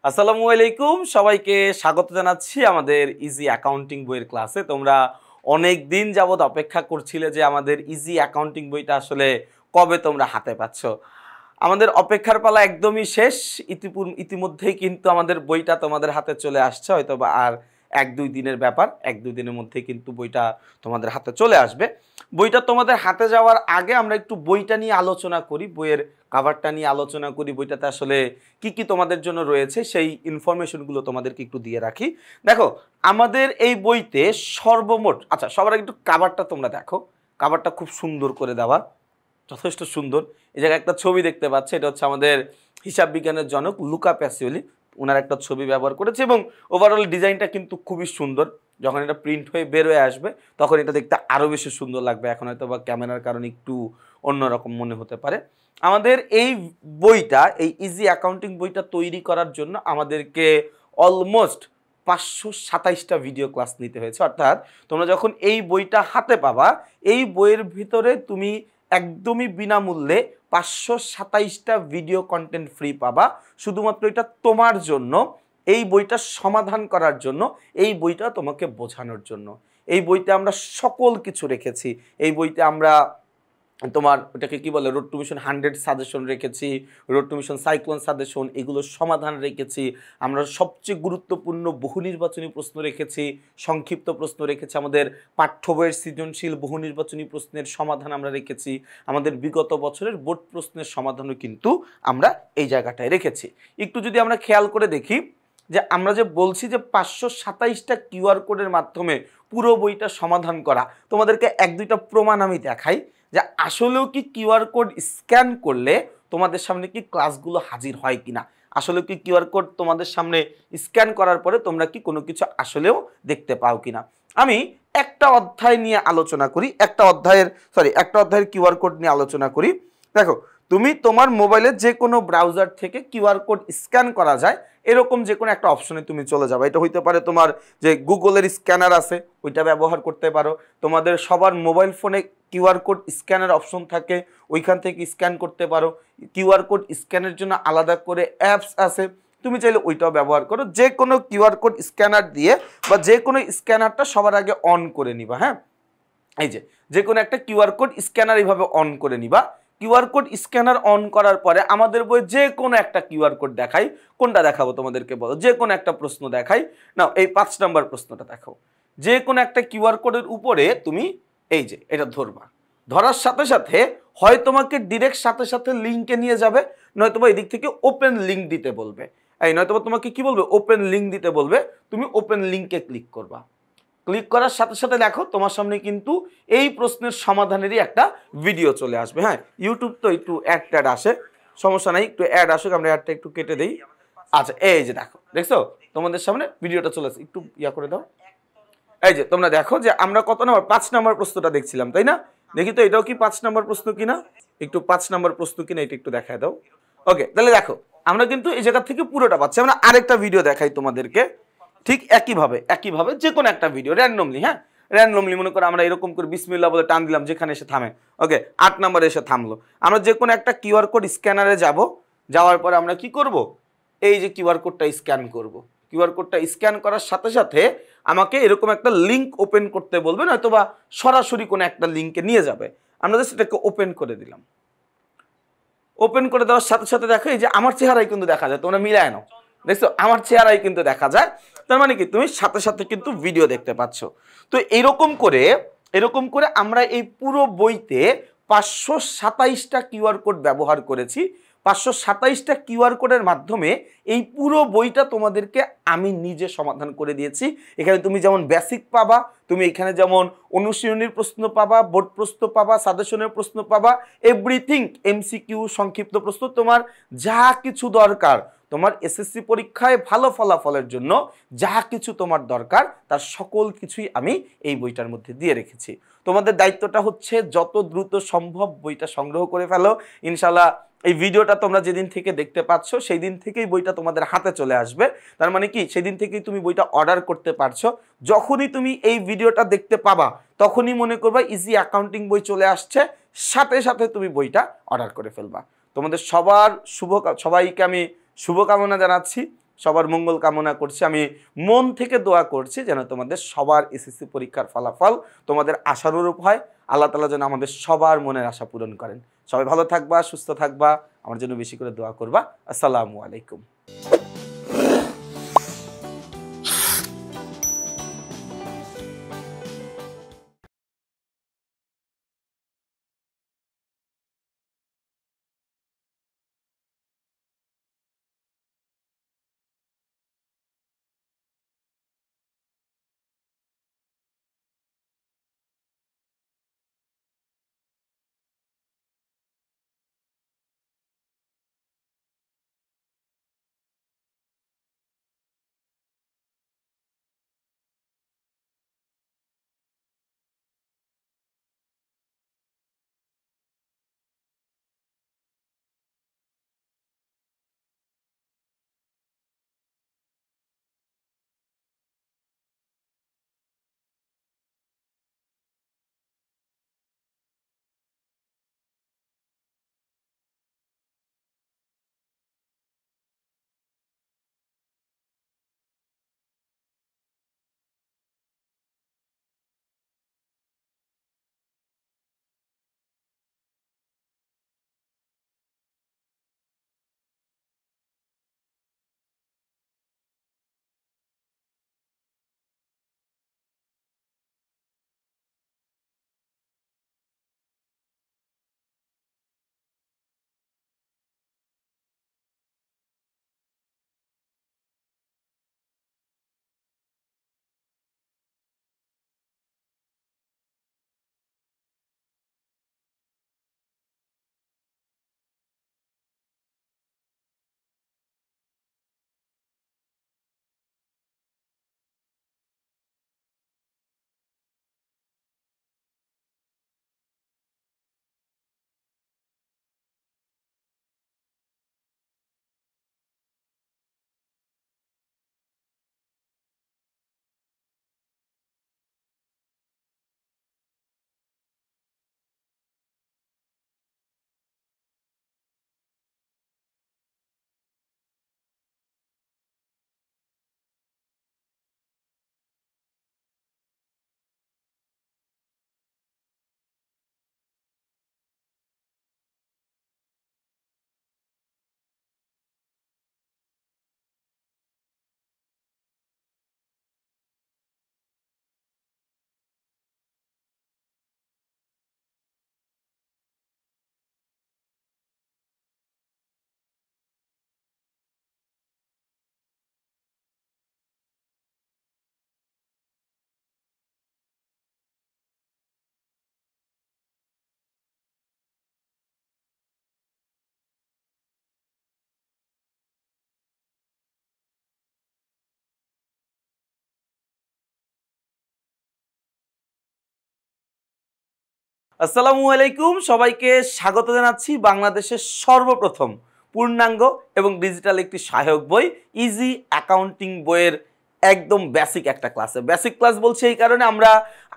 আসসালামু আলাইকুম, সবাইকে স্বাগত জানাচ্ছি আমাদের ইজি অ্যাকাউন্টিং বইয়ের ক্লাসে। তোমরা অনেক দিন যাবত অপেক্ষা করছিলে যে আমাদের ইজি অ্যাকাউন্টিং বইটা আসলে কবে তোমরা হাতে পাচ্ছ। আমাদের অপেক্ষার পালা একদমই শেষ। ইতিমধ্যেই কিন্তু আমাদের বইটা তোমাদের হাতে চলে আসছে, হয়তো বা আর 1-2 দিনের ব্যাপার। 1-2 দিনের মধ্যে কিন্তু বইটা তোমাদের হাতে চলে আসবে। বইটা তোমাদের হাতে যাওয়ার আগে আমরা একটু বইটা নিয়ে আলোচনা করি, বইয়ের কাভারটা নিয়ে আলোচনা করি, বইটাতে আসলে কি কি তোমাদের জন্য রয়েছে সেই ইনফরমেশনগুলো তোমাদেরকে একটু দিয়ে রাখি। দেখো, আমাদের এই বইতে সর্বমোট, আচ্ছা সবার আগে একটু কাভারটা তোমরা দেখো। কাভারটা খুব সুন্দর করে দেওয়া, যথেষ্ট সুন্দর। এই জায়গায় একটা ছবি দেখতে পাচ্ছে, এটা হচ্ছে আমাদের হিসাব বিজ্ঞানের জনক লুকা প্যাসিওলি, ওনার একটা ছবি ব্যবহার করেছে এবং ওভারঅল ডিজাইনটা কিন্তু খুবই সুন্দর। যখন এটা প্রিন্ট হয়ে বের হয়ে আসবে তখন এটা দেখতে আরও বেশি সুন্দর লাগবে। এখন হয়তো বা ক্যামেরার কারণে একটু অন্যরকম মনে হতে পারে। আমাদের এই বইটা, এই ইজি অ্যাকাউন্টিং বইটা তৈরি করার জন্য আমাদেরকে অলমোস্ট 527টা ভিডিও ক্লাস নিতে হয়েছে। অর্থাৎ তোমরা যখন এই বইটা হাতে পাবা, এই বইয়ের ভিতরে তুমি একদমই বিনামূল্যে 527টা ভিডিও কন্টেন্ট ফ্রি পাবা, শুধুমাত্র এটা তোমার জন্য, এই বইটা সমাধান করার জন্য, এই বইটা তোমাকে বোঝানোর জন্য। এই বইতে আমরা সকল কিছু রেখেছি। এই বইতে আমরা তোমার ওটাকে কি বলে, রোড টু মিশন 100 সাজেশন রেখেছি, road to mission cyclone suggestion, এগুলোর সমাধান রেখেছি। আমরা সবচেয়ে গুরুত্বপূর্ণ বহু নির্বাচনী প্রশ্ন রেখেছি, সংক্ষিপ্ত প্রশ্ন রেখেছি, আমাদের পাঠ্য বইয়ের সৃজনশীল বহু নির্বাচনী প্রশ্নের সমাধান আমরা রেখেছি, আমাদের বিগত বছরের বোর্ড প্রশ্নের সমাধানও কিন্তু আমরা এই জায়গাটায় রেখেছি। একটু যদি আমরা খেয়াল করে দেখি যে আমরা যে বলছি যে 527টা কিউআর কোডের মাধ্যমে পুরো বইটা সমাধান করা, তোমাদেরকে 1-2টা প্রমাণ আমি দেখাই যে আসলেও কি কিউআর কোড স্ক্যান করলে তোমাদের সামনে কি ক্লাসগুলো হাজির হয় কিনা, আসলে কি কিউআর কোড তোমাদের সামনে স্ক্যান করার পরে তোমরা কি কোনো কিছু আসলেও দেখতে পাও কিনা। আমি একটা অধ্যায় নিয়ে আলোচনা করি, একটা অধ্যায়ের কিউআর কোড নিয়ে আলোচনা করি। দেখো, তুমি তোমার মোবাইলে যে কোনো ব্রাউজার থেকে কিউআর কোড স্ক্যান করা যায় এরকম যে কোনো একটা অপশনে তুমি চলে যাবে। এটা হইতে পারে তোমার যে গুগলের স্ক্যানার আছে ওইটা ব্যবহার করতে পারো, তোমাদের সবার মোবাইল ফোনে কিউআর কোড স্ক্যানের অপশন থাকে, ওইখান থেকে স্ক্যান করতে পারো। কিউআর কোড স্ক্যানের জন্য আলাদা করে অ্যাপস আছে, তুমি চাইলে ওইটাও ব্যবহার করো। যে কোনো কিউআর কোড স্ক্যানার দিয়ে বা যে কোনো স্ক্যানারটা সবার আগে অন করে নিবা। হ্যাঁ, এই যে কোনো একটা কিউআর কোড স্ক্যানার এইভাবে অন করে নিবা। কিউআর কোড স্ক্যানার অন করার পরে আমাদের বই যে কোনো একটা কিউআর কোড দেখাই, কোনটা দেখাবো তোমাদেরকে বলো, যে কোনো একটা প্রশ্ন দেখাই নাও। এই 5 নম্বর প্রশ্নটা দেখো। যে কোনো একটা কিউআর কোডের উপরে তুমি এই যে এটা ধরবা, ধরার সাথে সাথে হয় তোমাকে ডিরেক্ট সাথে সাথে লিঙ্কে নিয়ে যাবে, নয়তো বা এদিক থেকে ওপেন লিঙ্ক দিতে বলবে। এই নয়তো বা তোমাকে কি বলবে, ওপেন লিঙ্ক দিতে বলবে, তুমি ওপেন লিঙ্কে ক্লিক করবা। ক্লিক করার সাথে সাথে দেখো তোমার সামনে কিন্তু এই প্রশ্নের সমাধানেরই একটা ভিডিও চলে আসবে। হ্যাঁ, ইউটিউব তো একটু অ্যাড আসে, সমস্যা নাই, একটু অ্যাড আসুক, আমরা অ্যাডটা একটু কেটে দিই। আচ্ছা, এই যে দেখো, দেখছো তোমাদের সামনে ভিডিওটা চলে আসে, একটু ইয়া করে দাও। এই যে তোমরা দেখো যে আমরা কত নম্বর, 5 নম্বর প্রশ্নটা দেখছিলাম, তাই না? দেখি তো এটাও কি 5 নম্বর প্রশ্ন কিনা, একটু 5 নম্বর প্রশ্ন কিনা এটা একটু দেখায় দাও। ওকে, তাহলে দেখো আমরা কিন্তু এই জায়গা থেকে পুরোটা পাচ্ছি। আমরা আরেকটা ভিডিও দেখাই তোমাদেরকে, ঠিক একইভাবে যে কোনো একটা ভিডিও র্যান্ডমলি, হ্যাঁ র্যান্ডমলি মনে করো আমরা এরকম করে বিসমিল্লাহ বলে টান দিলাম, যেখানে এসে থামে। ওকে, 8 নম্বরে এসে থামলো। আমরা যে কোনো একটা কিউআর কোড স্ক্যানারে যাব, যাওয়ার পরে আমরা কি করব, এই যে কিউআর কোডটা স্ক্যান করব। কিউআর কোডটা স্ক্যান করার সাথে সাথে আমাকে এরকম একটা লিঙ্ক ওপেন করতে বলবে, নয়তো বা সরাসরি কোনো একটা লিঙ্কে নিয়ে যাবে। আমরা জাস্ট এটাকে ওপেন করে দিলাম। ওপেন করে দেওয়ার সাথে সাথে দেখো এই যে আমার চেহারাই কিন্তু দেখা যায়, তোমরা মিলায় নাও, দেখছো আমার চেহারাই কিন্তু দেখা যায়। তার মানে কি তুমি সাথে সাথে কিন্তু ভিডিও দেখতে পাচ্ছ। তো এরকম করে আমরা এই পুরো বইতে 527টা কিউআর কোড ব্যবহার করেছি। 527টা কিউআর কোডের মাধ্যমে এই পুরো বইটা তোমাদেরকে আমি নিজে সমাধান করে দিয়েছি। এখানে তুমি যেমন বেসিক পাবা, তুমি এখানে যেমন অনুশীলনীর প্রশ্ন পাবা, বোর্ড প্রশ্ন পাবা, সাজেশনের প্রশ্ন পাবা, এভরিথিং, এমসিকিউ, সংক্ষিপ্ত প্রশ্ন, তোমার যা কিছু দরকার, তোমার এসএসসি পরীক্ষায় ভালো ফলাফলের জন্য যা কিছু তোমার দরকার তার সকল কিছুই আমি এই বইটার মধ্যে দিয়ে রেখেছি। তোমাদের দায়িত্বটা হচ্ছে যত দ্রুত সম্ভব বইটা সংগ্রহ করে ফেলো। ইনশাল্লাহ এই ভিডিওটা তোমরা যেদিন থেকে দেখতে পাচ্ছ সেই দিন থেকেই বইটা তোমাদের হাতে চলে আসবে। তার মানে কি সেদিন থেকেই তুমি বইটা অর্ডার করতে পারছো। যখনই তুমি এই ভিডিওটা দেখতে পাবা তখনই মনে করবা ইজি অ্যাকাউন্টিং বই চলে আসছে, সাথে সাথে তুমি বইটা অর্ডার করে ফেলবা। তোমাদের সবাইকে আমি শুভকামনা জানাচ্ছি। সবার মঙ্গল কামনা করছি। আমি মন থেকে দোয়া করছি যেন তোমাদের সবার এসএসসি পরীক্ষার ফলাফল তোমাদের আশানুরূপ হয়। আল্লাহ তাআলা যেন আমাদের সবার মনের আশা পূরণ করেন। সবাই ভালো থাকবা, সুস্থ থাকবা, আমার জন্য বেশি করে দোয়া করবা। আসসালামু আলাইকুম। আসসালামু আলাইকুম, সবাইকে স্বাগত জানাচ্ছি বাংলাদেশের সর্বপ্রথম পূর্ণাঙ্গ এবং ডিজিটাল একটি সহায়ক বই ইজি অ্যাকাউন্টিং বইয়ের একদম বেসিক একটা ক্লাসে। বেসিক ক্লাস বলছি এই কারণে, আমরা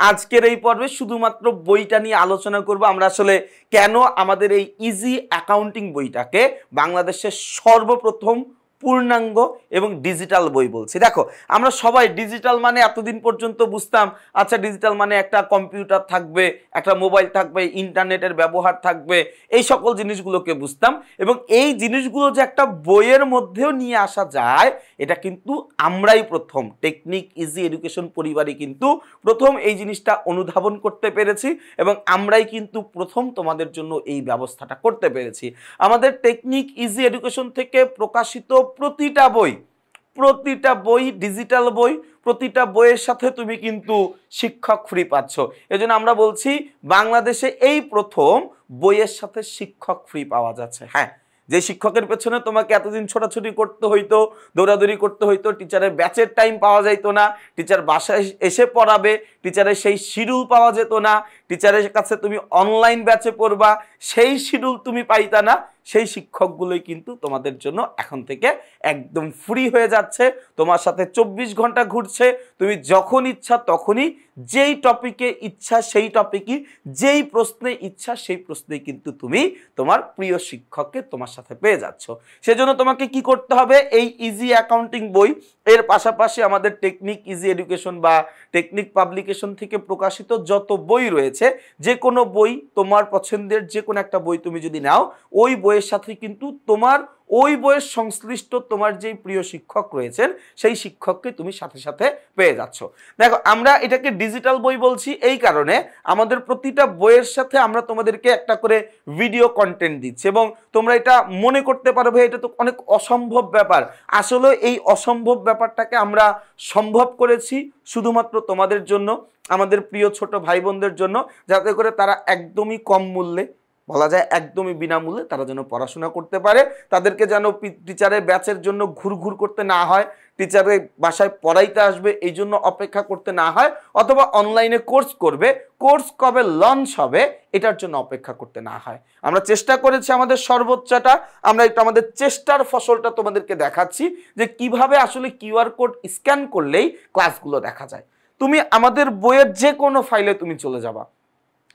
আজকের এই পর্বে শুধুমাত্র বইটা নিয়ে আলোচনা করব। আমরা আসলে কেন আমাদের এই ইজি অ্যাকাউন্টিং বইটাকে বাংলাদেশের সর্বপ্রথম পূর্ণাঙ্গ এবং ডিজিটাল বই বলছি। দেখো, আমরা সবাই ডিজিটাল মানে এতদিন পর্যন্ত বুঝতাম, আচ্ছা ডিজিটাল মানে একটা কম্পিউটার থাকবে, একটা মোবাইল থাকবে, ইন্টারনেটের ব্যবহার থাকবে, এই সকল জিনিসগুলোকে বুঝতাম। এবং এই জিনিসগুলো যে একটা বইয়ের মধ্যেও নিয়ে আসা যায়, এটা কিন্তু আমরাই প্রথম, টেকনিক ইজি এডুকেশন পরিবারই কিন্তু প্রথম এই জিনিসটা অনুধাবন করতে পেরেছি এবং আমরাই কিন্তু প্রথম তোমাদের জন্য এই ব্যবস্থাটা করতে পেরেছি। আমাদের টেকনিক ইজি এডুকেশন থেকে প্রকাশিত প্রতিটা বই ডিজিটাল বই, প্রতিটা বইয়ের সাথে তুমি কিন্তু শিক্ষক ফ্রি পাচ্ছ। এজন্য আমরা বলছি বাংলাদেশে এই প্রথম বইয়ের সাথে শিক্ষক ফ্রি পাওয়া যাচ্ছে। হ্যাঁ, যে শিক্ষকের পেছনে তোমাকে এতদিন ছোটাছুটি করতে হইতো, দৌড়াদৌড়ি করতে হইতো, টিচারের ব্যাচের টাইম পাওয়া যাইতো না, টিচার বাসায় এসে পড়াবে, টিচারের সেই শিডিউল পাওয়া যেত না, টিচারের কাছে তুমি অনলাইন ব্যাচে পড়বা, সেই শিডিউল তুমি পাইতা না। সেই শিক্ষকগুলোই কিন্তু তোমাদের জন্য এখন থেকে একদম ফ্রি হয়ে যাচ্ছে, তোমার সাথে 24 ঘন্টা ঘুরছে। তুমি যখন ইচ্ছা তখনই, যেই টপিকে ইচ্ছা সেই টপিকই, যেই প্রশ্নে ইচ্ছা সেই প্রশ্নেই কিন্তু তুমি তোমার প্রিয় শিক্ষককে তোমার সাথে পেয়ে যাচ্ছ। সেজন্য তোমাকে কি করতে হবে, এই ইজি অ্যাকাউন্টিং বই এর পাশাপাশি আমাদের টেকনিক ইজি এডুকেশন বা টেকনিক পাবলিকেশন থেকে প্রকাশিত যত বই রয়েছে, যে কোনো বই, তোমার পছন্দের যে কোনো একটা বই তুমি যদি নাও, ওই বইয়ের সাথে কিন্তু তোমার ওই বইয়ের সংশ্লিষ্ট তোমার যেই প্রিয় শিক্ষক রয়েছেন সেই শিক্ষককে তুমি সাথে সাথে পেয়ে যাচ্ছ। দেখো, আমরা এটাকে ডিজিটাল বই বলছি এই কারণে, আমাদের প্রতিটা বইয়ের সাথে আমরা তোমাদেরকে একটা করে ভিডিও কন্টেন্ট দিচ্ছি, এবং তোমরা এটা মনে করতে পারো ভাই এটা তো অনেক অসম্ভব ব্যাপার। আসলে এই অসম্ভব ব্যাপারটাকে আমরা সম্ভব করেছি শুধুমাত্র তোমাদের জন্য, আমাদের প্রিয় ছোট ভাই বোনদের জন্য, যাতে করে তারা একদমই কম মূল্যে, বলা যায় একদমই বিনামূল্যে তারা যেন পড়াশোনা করতে পারে, তাদেরকে যেন টিচারের ব্যাচের জন্য ঘুরঘুর করতে না হয়, টিচারের বাসায় পড়াইতে আসবে এই জন্য অপেক্ষা করতে না হয়, অথবা অনলাইনে কোর্স করবে, কোর্স কবে লঞ্চ হবে এটার জন্য অপেক্ষা করতে না হয়। আমরা চেষ্টা করেছি আমাদের সর্বোচ্চটা, আমরা একটু আমাদের চেষ্টার ফসলটা তোমাদেরকে দেখাচ্ছি যে কিভাবে আসলে কিউআর কোড স্ক্যান করলেই ক্লাসগুলো দেখা যায়। তুমি আমাদের বইয়ের যে কোনো ফাইলে তুমি চলে যাবা,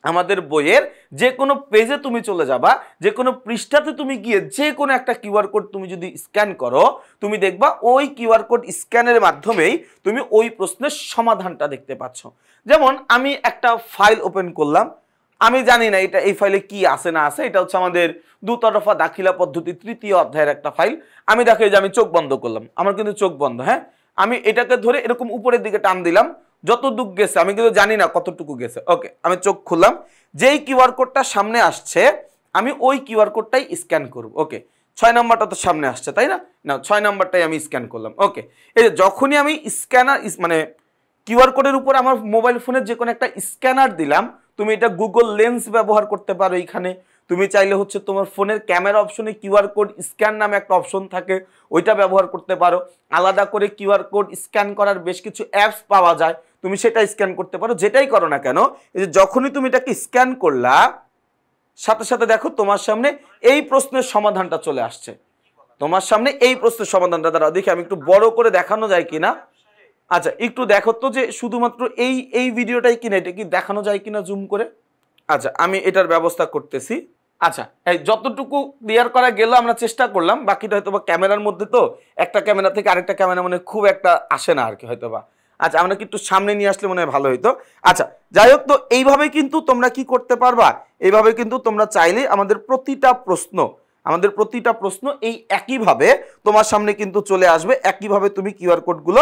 আমাদের বইয়ের যে কোনো পেজে তুমি চলে যাবা, যে কোনো পৃষ্ঠাতে তুমি গিয়ে যে কোনো একটা কিউআর কোড তুমি যদি স্ক্যান করো, তুমি দেখবা ওই কিউআর কোড স্ক্যানের মাধ্যমেই তুমি ওই প্রশ্নের সমাধানটা দেখতে পাচ্ছ। যেমন আমি একটা ফাইল ওপেন করলাম, আমি জানি না এটা এই ফাইলে কি আছে না আছে, এটা হচ্ছে আমাদের দুতরফা দাখিলা পদ্ধতি 3য় অধ্যায়ের একটা ফাইল। আমি দেখো যে আমি চোখ বন্ধ করলাম, আমার কিন্তু চোখ বন্ধ, হ্যাঁ, আমি এটাকে ধরে এরকম উপরের দিকে টান দিলাম, যতটুকু গেছে আমি কিন্তু জানি না কতটুকু গেছে। ওকে, আমি চোখ খুললাম, যেই কিউআর কোডটা সামনে আসছে আমি ওই কিউআর কোডটাই স্ক্যান করব। ওকে, 6 নম্বরটা তো সামনে আসছে তাই না, না 6 নম্বরটাই আমি স্ক্যান করলাম। ওকে, এই যে যখনই আমি স্ক্যানার মানে কিউআর কোডের উপর আমার মোবাইল ফোনের যে কোনো একটা স্ক্যানার দিলাম, তুমি এটা গুগল লেন্স ব্যবহার করতে পারো। এইখানে তুমি চাইলে হচ্ছে তোমার ফোনের ক্যামেরা অপশনে কিউআর কোড স্ক্যান নামে একটা অপশন থাকে, ওইটা ব্যবহার করতে পারো। আলাদা করে কিউআর কোড স্ক্যান করার বেশ কিছু অ্যাপস পাওয়া যায়, তুমি সেটা স্ক্যান করতে পারো। যেটাই করো না কেন, এই যে যখনই তুমি এটাকে স্ক্যান করলা, সাথে সাথে দেখো তোমার সামনে এই প্রশ্নের সমাধানটা চলে আসছে। তোমার সামনে এই প্রশ্নের সমাধানটা, দ্বারা দেখি আমি একটু বড় করে দেখানো যায় কিনা। আচ্ছা, একটু দেখো তো যে শুধুমাত্র এই ভিডিওটাই কিনা, এটা কি দেখানো যায় কিনা জুম করে। আচ্ছা, আমি এটার ব্যবস্থা করতেছি। আচ্ছা, এই যতটুকু ক্লিয়ার করা গেল আমরা চেষ্টা করলাম, বাকিটা হয়তো বা ক্যামেরার মধ্যে তো একটা ক্যামেরা থেকে আরেকটা ক্যামেরা মানে খুব একটা আসে না আর কি হয়তো বা। আচ্ছা, আমরা কি একটু সামনে নিয়ে আসলে মনে হয় ভালো হইতো। আচ্ছা, যাই হোক, তো এইভাবে কিন্তু তোমরা কি করতে পারবা, এইভাবে কিন্তু তোমরা চাইলে আমাদের প্রতিটা প্রশ্ন এই একইভাবে তোমার সামনে কিন্তু চলে আসবে। একইভাবে তুমি কিউআর কোডগুলো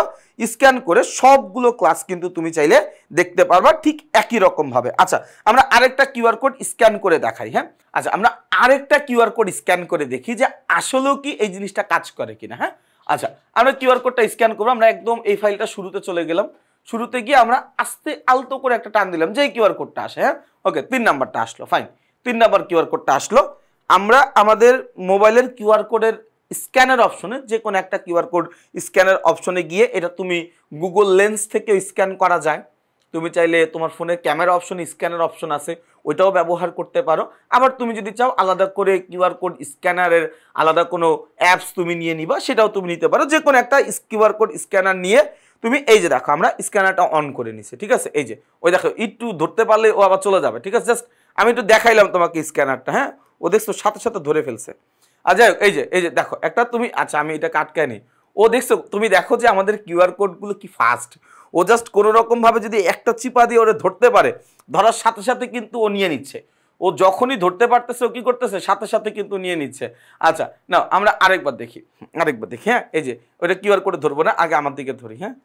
স্ক্যান করে সবগুলো ক্লাস কিন্তু তুমি চাইলে দেখতে পারবা ঠিক একই রকম ভাবে। আচ্ছা, আমরা আরেকটা কিউআর কোড স্ক্যান করে দেখাই। হ্যাঁ, আচ্ছা, আমরা আরেকটা কিউআর কোড স্ক্যান করে দেখি যে আসলেও কি এই জিনিসটা কাজ করে কিনা। হ্যাঁ, আচ্ছা, আমরা কিউআর কোডটা স্ক্যান করবো। আমরা একদম এই ফাইলটা শুরুতে চলে গেলাম, শুরুতে গিয়ে আমরা আস্তে আলতো করে একটা টান দিলাম, যেই কিউআর কোডটা আসে। হ্যাঁ, ওকে, 3 নাম্বারটা আসলো, ফাইন, 3 নাম্বার কিউআর কোডটা আসলো। আমরা আমাদের মোবাইলের কিউআর কোডের স্ক্যানের অপশনে, যে কোনো একটা কিউআর কোড স্ক্যানের অপশনে গিয়ে, এটা তুমি গুগল লেন্স থেকে স্ক্যান করা যায়, তুমি চাইলে তোমার ফোনের ক্যামেরা অপশনে স্ক্যানের অপশন আছে, ওইটাও ব্যবহার করতে পারো। আবার তুমি যদি চাও আলাদা করে কিউআর কোড স্ক্যানারের আলাদা কোনো অ্যাপস তুমি নিয়ে নিবা, সেটাও তুমি নিতে পারো। যে কোনো একটা কিউআর কোড স্ক্যানার নিয়ে তুমি, এই যে দেখো আমরা স্ক্যানারটা অন করে নিছি, ঠিক আছে। এই যে ওই দেখো একটু ধরতে পারলে ও আবার চলে যাবে, ঠিক আছে। জাস্ট আমি একটু দেখাইলাম তোমাকে স্ক্যানারটা, হ্যাঁ, ও দেখছো সাথে সাথে ধরে ফেলছে। আর যাই হোক, এই যে দেখো একটা তুমি, আচ্ছা আমি এটা আটকায় নি, ও দেখছো, তুমি দেখো যে আমাদের কিউআর কোডগুলো কি ফাস্ট। ও জাস্ট কোনো রকম ভাবে যদি একটা চিপা দিয়ে ওরে ধরতে পারে, ধরার সাথে সাথে কিন্তু ও নিয়ে নিচ্ছে। ও যখনই ধরতে পারতেছে ও কি করতেছে, সাথে সাথে কিন্তু নিয়ে নিচ্ছে। আচ্ছা, না আমরা আরেকবার দেখি। হ্যাঁ, এই যে ওইটা কিউআর কোডে ধরবো না, আগে আমার দিকে ধরি। হ্যাঁ,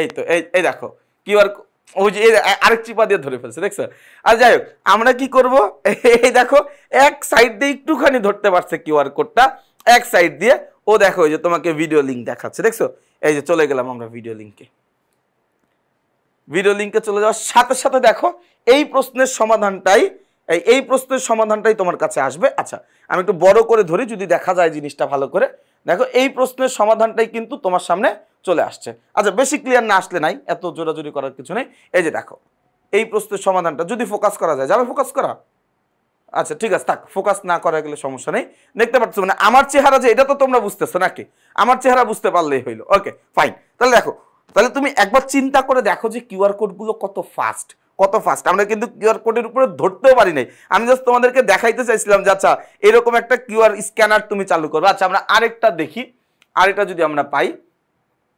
এই তো এই দেখো কিউআর, ওই যে আরেক চিপা দিয়ে ধরে ফেলছে, দেখছো। আর যাই হোক, আমরা কি করব, এই দেখো এক সাইড দিয়ে একটুখানি ধরতে পারছে কিউআর কোডটা, এক সাইড দিয়ে। ও দেখো ওই যে তোমাকে ভিডিও লিঙ্ক দেখাচ্ছে, দেখছো। এই যে চলে গেলাম আমরা ভিডিও লিঙ্কে চলে যাওয়ার সাথে সাথে দেখো এই প্রশ্নের সমাধানটাই তোমার কাছে আসবে। আচ্ছা, আমি একটু বড় করে ধরি, যদি দেখা যায় জিনিসটা ভালো করে। দেখো এই প্রশ্নের সমাধানটাই কিন্তু তোমার সামনে চলে আসছে। আচ্ছা, বেশি ক্লিয়ার না আসলে নাই, এত জোরাজোরি করার কিছু নেই। এই যে দেখো এই প্রশ্নের সমাধানটা যদি ফোকাস করা যায়, যাবে ফোকাস করা? আচ্ছা ঠিক আছে, থাক, ফোকাস না করা গেলে সমস্যা নেই। দেখতে পাচ্ছ মানে আমার চেহারা যে এটা তো তোমরা বুঝতেছো নাকি? আমার চেহারা বুঝতে পারলেই হইলো। Okay fine. তাহলে দেখো, তাহলে তুমি একবার চিন্তা করে দেখো যে কিউআর কোডগুলো কত ফাস্ট, কত ফাস্ট। আমরা কিন্তু কিউআর কোডের উপরে ধরতেও পারি নাই, আমি জাস্ট তোমাদেরকে দেখাইতে চাইছিলাম যে আচ্ছা এরকম একটা কিউআর স্ক্যানার তুমি চালু করবে। আচ্ছা আমরা আরেকটা দেখি, আরেকটা যদি আমরা পাই,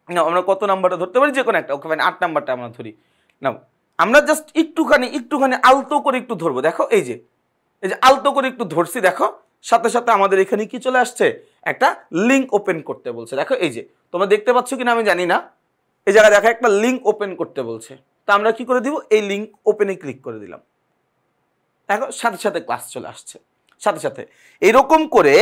না আমরা কত নাম্বারটা ধরতে পারি? যে কোনো একটা। ওকে ফাইন, 8 নাম্বারটা আমরা ধরি। না আমরা জাস্ট একটুখানি আলতো করে একটু ধরবো। দেখো এই যে আলতো করে একটু ধরছি, দেখো সাথে সাথে আমাদের এখানে কি চলে আসছে, একটা লিঙ্ক ওপেন করতে বলছে। দেখো এই যে তোমরা দেখতে পাচ্ছ কিনা আমি জানি না, এই জায়গায় দেখো একটা লিঙ্ক ওপেন করতে বলছে। তো আমরা কি করে দিব, এই লিঙ্ক ওপেনে ক্লিক করে দিলাম। দেখো সাথে সাথে ক্লাস চলে আসছে। সাথে সাথে এরকম করে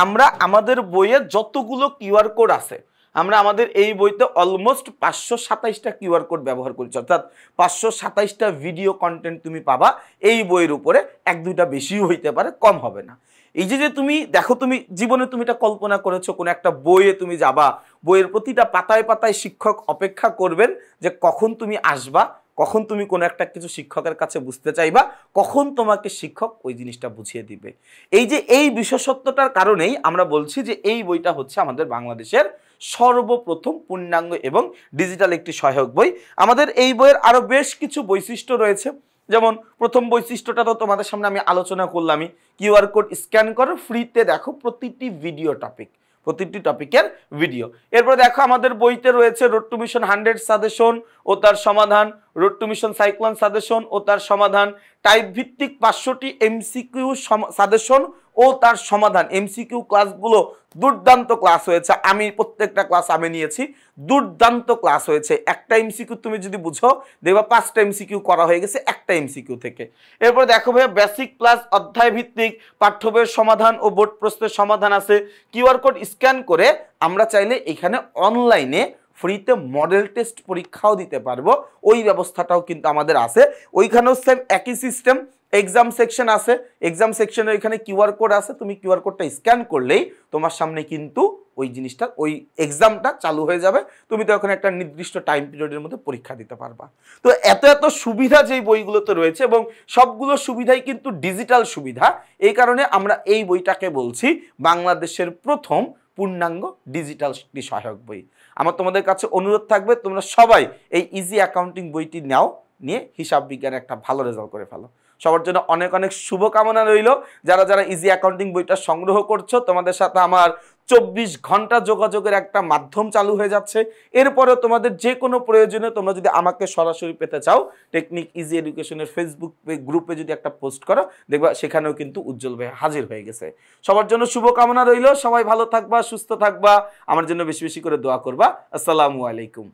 আমরা আমাদের বইয়ে যতগুলো কিউআর কোড আছে, আমরা আমাদের এই বইতে অলমোস্ট 527টা কিউআর কোড ব্যবহার করছি, অর্থাৎ 527টা ভিডিও কন্টেন্ট তুমি পাবা এই বইয়ের উপরে। 1-2টা বেশিও হইতে পারে, কম হবে না। এই যে তুমি দেখো, তুমি জীবনে তুমি এটা কল্পনা করেছো, কোনো একটা বইয়ে তুমি যাবা, বইয়ের প্রতিটা পাতায় পাতায় শিক্ষক অপেক্ষা করবেন যে কখন তুমি আসবা, কখন তুমি কোনো একটা কিছু শিক্ষকের কাছে বুঝতে চাইবা, কখন তোমাকে শিক্ষক ওই জিনিসটা বুঝিয়ে দিবে। এই যে এই বিশেষত্বটার কারণেই আমরা বলছি যে এই বইটা হচ্ছে আমাদের বাংলাদেশের সর্বপ্রথম পূর্ণাঙ্গ এবং ডিজিটাল একটি সহায়ক বই। আমাদের এই বইয়ের আরো বেশ কিছু বৈশিষ্ট্য রয়েছে। যেমন প্রথম বৈশিষ্ট্যটা তো তোমাদের সামনে আমি আলোচনা করলামই, কিউআর কোড স্ক্যান করো, ফ্রিতে দেখো প্রতিটি ভিডিও টপিক, প্রতিটি টপিকের ভিডিও। এরপর দেখো আমাদের বইতে রয়েছে রোড টু মিশন 100 সাজেশন ও তার সমাধান, road to mission cyclone suggestion ও তার সমাধান, টাইপ ভিত্তিক 500টি এমসিকিউ সাজেশন ও তার সমাধান। এমসিকিউ ক্লাসগুলো দুর্দান্ত ক্লাস হয়েছে, আমি প্রত্যেকটা ক্লাস আমি নিয়েছি, দুর্দান্ত ক্লাস হয়েছে। একটা এমসিকিউ তুমি যদি বুঝো দেখবা 5টা এমসিকিউ করা হয়ে গেছে একটা এমসিকিউ থেকে। এরপর দেখো ভাইয়া বেসিক ক্লাস অধ্যায় ভিত্তিক পাঠ্য বইয়ের সমাধান ও বোর্ড প্রশ্নের সমাধান আছে। কিউআর কোড স্ক্যান করে আমরা চাইলে এখানে অনলাইনে ফ্রিতে মডেল টেস্ট পরীক্ষাও দিতে পারবো, ওই ব্যবস্থাটাও কিন্তু আমাদের আছে। ওইখানেও সেম একই সিস্টেম, এক্সাম সেকশন আছে, এক্সাম সেকশনের এখানে কিউআর কোড আছে, তুমি কিউআর কোডটা স্ক্যান করলেই তোমার সামনে কিন্তু ওই জিনিসটা, ওই এক্সামটা চালু হয়ে যাবে, তুমি তো এখন একটা নির্দিষ্ট টাইম পিরিয়ডের মধ্যে পরীক্ষা দিতে পারবা। তো এত এত সুবিধা যেই বইগুলোতে রয়েছে, এবং সবগুলো সুবিধাই কিন্তু ডিজিটাল সুবিধা, এই কারণে আমরা এই বইটাকে বলছি বাংলাদেশের প্রথম পূর্ণাঙ্গ ডিজিটাল সহায়ক বই। আমার তোমাদের কাছে অনুরোধ থাকবে তোমরা সবাই এই ইজি অ্যাকাউন্টিং বইটি নাও, নিয়ে হিসাব বিজ্ঞানে একটা ভালো রেজাল্ট করে ফেলো। সবার জন্য অনেক অনেক শুভকামনা রইল। যারা যারা ইজি অ্যাকাউন্টিং বইটা সংগ্রহ করছো, তোমাদের সাথে আমার 24 ঘন্টা যোগাযোগের একটা মাধ্যম চালু হয়ে যাচ্ছে। এরপরেও তোমাদের যে কোনো প্রয়োজনে তোমরা যদি আমাকে সরাসরি পেতে চাও, টেকনিক ইজি এডুকেশনের ফেসবুক গ্রুপে যদি একটা পোস্ট করো, দেখবা সেখানেও কিন্তু উজ্জ্বল ভাই হাজির হয়ে গেছে। সবার জন্য শুভকামনা রইল, সবাই ভালো থাকবা, সুস্থ থাকবা, আমার জন্য বেশি বেশি করে দোয়া করবা। আসসালামু আলাইকুম।